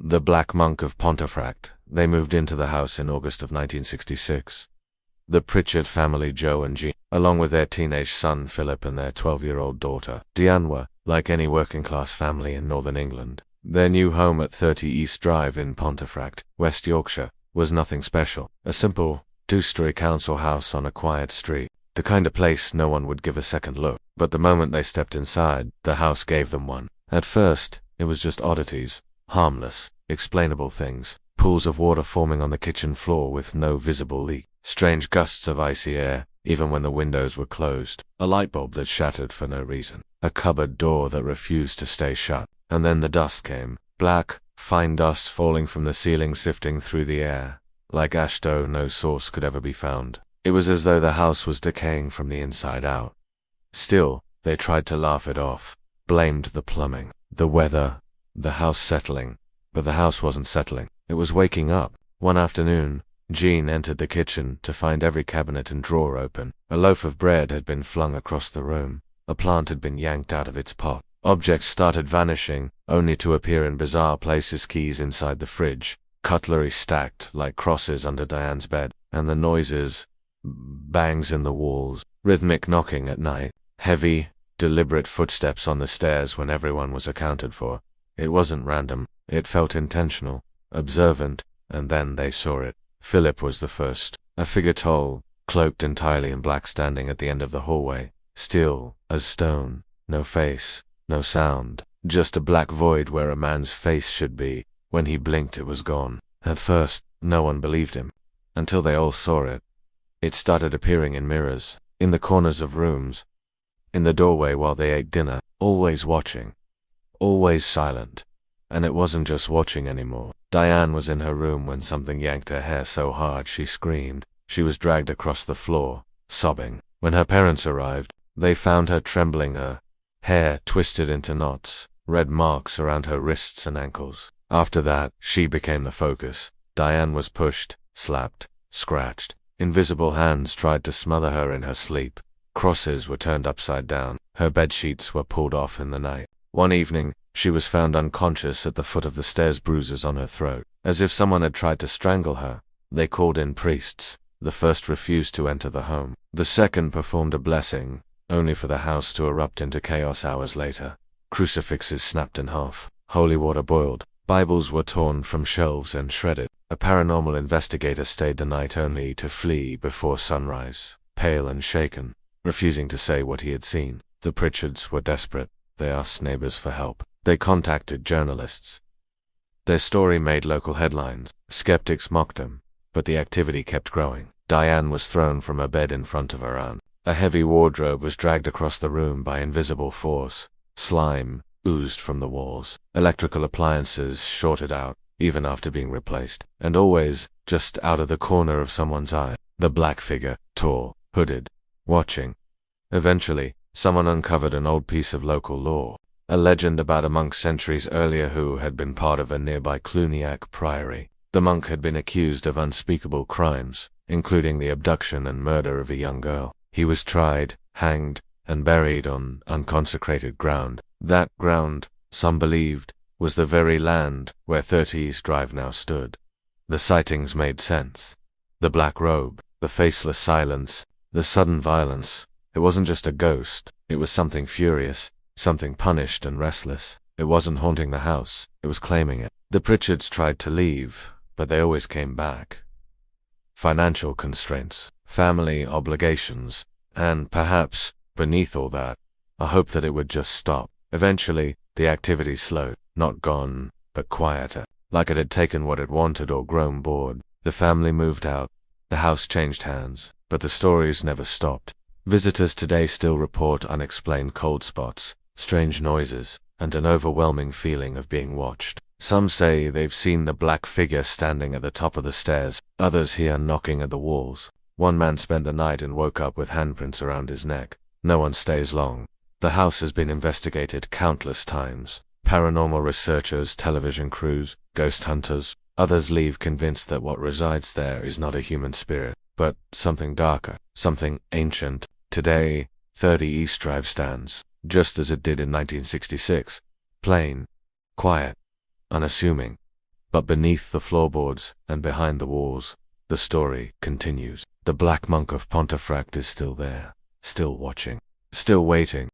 The Black Monk of Pontefract. They moved into the house in August of 1966. The Pritchard family, Joe and Jean, along with their teenage son Philip and their 12-year-old daughter Diane, were, like any working-class family in northern England. Their new home at 30 East Drive in Pontefract, West Yorkshire, was nothing special. A simple, two-story council house on a quiet street. The kind of place no one would give a second look. But the moment they stepped inside, the house gave them one. At first, it was just oddities. Harmless, explainable things. Pools of water forming on the kitchen floor with no visible leak. Strange gusts of icy air, even when the windows were closed. A light bulb that shattered for no reason. A cupboard door that refused to stay shut. And then the dust came. Black, fine dust falling from the ceiling, sifting through the air. Like ash dough no source could ever be found. It was as though the house was decaying from the inside out. Still, they tried to laugh it off. Blamed the plumbing, the weather, the house settling. But the house wasn't settling. It was waking up. One afternoon, Jean entered the kitchen to find every cabinet and drawer open. A loaf of bread had been flung across the room. A plant had been yanked out of its pot. Objects started vanishing, only to appear in bizarre places. Keys inside the fridge, cutlery stacked like crosses under Diane's bed, and the noises, bangs in the walls, rhythmic knocking at night, heavy, deliberate footsteps on the stairs when everyone was accounted for. It wasn't random, it felt intentional, observant, and then they saw it. Philip was the first, a figure tall, cloaked entirely in black, standing at the end of the hallway, still as stone, no face, no sound, just a black void where a man's face should be. When he blinked, it was gone. At first, no one believed him, until they all saw it. It started appearing in mirrors, in the corners of rooms, in the doorway while they ate dinner, always watching, always silent. And it wasn't just watching anymore. Diane was in her room when something yanked her hair so hard she screamed. She was dragged across the floor, sobbing. When her parents arrived, they found her trembling, her hair twisted into knots, red marks around her wrists and ankles. After that, she became the focus. Diane was pushed, slapped, scratched. Invisible hands tried to smother her in her sleep. Crosses were turned upside down. Her bedsheets were pulled off in the night. One evening, she was found unconscious at the foot of the stairs, bruises on her throat, as if someone had tried to strangle her. They called in priests. The first refused to enter the home. The second performed a blessing, only for the house to erupt into chaos hours later. Crucifixes snapped in half. Holy water boiled. Bibles were torn from shelves and shredded. A paranormal investigator stayed the night only to flee before sunrise, pale and shaken, refusing to say what he had seen. The Pritchards were desperate. They asked neighbors for help. They contacted journalists. Their story made local headlines. Skeptics mocked them, but the activity kept growing. Diane was thrown from her bed in front of her aunt. A heavy wardrobe was dragged across the room by invisible force. Slime oozed from the walls. Electrical appliances shorted out, even after being replaced. And always, just out of the corner of someone's eye, the black figure, tall, hooded, watching. Eventually, someone uncovered an old piece of local lore. A legend about a monk centuries earlier who had been part of a nearby Cluniac priory. The monk had been accused of unspeakable crimes, including the abduction and murder of a young girl. He was tried, hanged, and buried on unconsecrated ground. That ground, some believed, was the very land where 30 East Drive now stood. The sightings made sense. The black robe, the faceless silence, the sudden violence. It wasn't just a ghost, it was something furious, something punished and restless. It wasn't haunting the house, it was claiming it. The Pritchards tried to leave, but they always came back. Financial constraints, family obligations, and perhaps, beneath all that, a hope that it would just stop. Eventually, the activity slowed, not gone, but quieter, like it had taken what it wanted or grown bored. The family moved out, the house changed hands, but the stories never stopped. Visitors today still report unexplained cold spots, strange noises, and an overwhelming feeling of being watched. Some say they've seen the black figure standing at the top of the stairs, others hear knocking at the walls. One man spent the night and woke up with handprints around his neck. No one stays long. The house has been investigated countless times. Paranormal researchers, television crews, ghost hunters. Others leave convinced that what resides there is not a human spirit, but something darker, something ancient. Today, 30 East Drive stands, just as it did in 1966. Plain, quiet, unassuming. But beneath the floorboards and behind the walls, the story continues. The Black Monk of Pontefract is still there, still watching, still waiting.